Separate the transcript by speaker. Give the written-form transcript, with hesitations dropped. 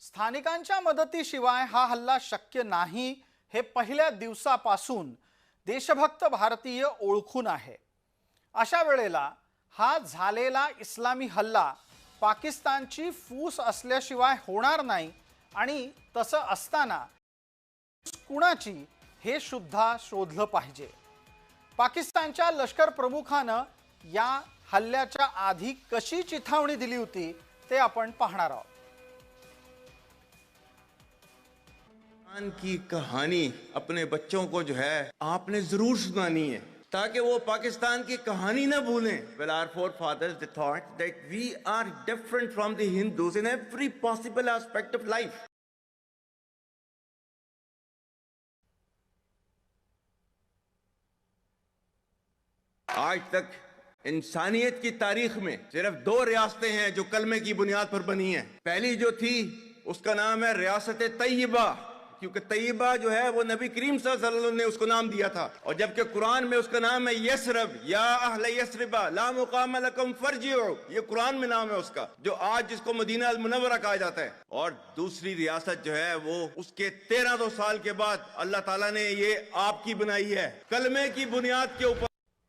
Speaker 1: स्थानिकांच्या मदतीशिवाय हा हल्ला शक्य नाही हे पहिल्या दिवसापासून देशभक्त भारतीय ओळखून आहे। अशा वेळेला हा झालेला इस्लामी हल्ला पाकिस्तानची फूस असल्याशिवाय होणार नाही आणि तसं असताना कुणाची हे सुद्धा शोधलं पाहिजे। पाकिस्तानच्या लष्कर प्रमुखानं या हल्ल्याच्या आधी कशी चिथावणी दिली होती ते आपण पाहणार आहोत।
Speaker 2: की कहानी अपने बच्चों को जो है आपने जरूर सुनानी है ताकि वो पाकिस्तान की कहानी ना भूलें। Well, our forefathers they thought that we are different from the Hindus in every possible aspect of life. आज तक इंसानियत की तारीख में सिर्फ दो रियासतें हैं जो कलमे की बुनियाद पर बनी हैं। पहली जो थी उसका नाम है रियासत तैयबा, क्योंकि तैयबा जो है वो नबी करीम सल्लल्लाहु अलैहि वसल्लम ने उसको नाम दिया था, और जबकि कुरान में उसका नाम है यसरब, या अहले यसरबा ला मुकाम लकुम फरजिउ, ये कुरान में नाम है उसका, जो आज जिसको मदीना अल मुनव्वरा कहा जाता है। और दूसरी रियासत जो है वो उसके 1300 साल के बाद अल्लाह ताला ने ये आपकी बनाई है, कलमे की बुनियाद के ऊपर।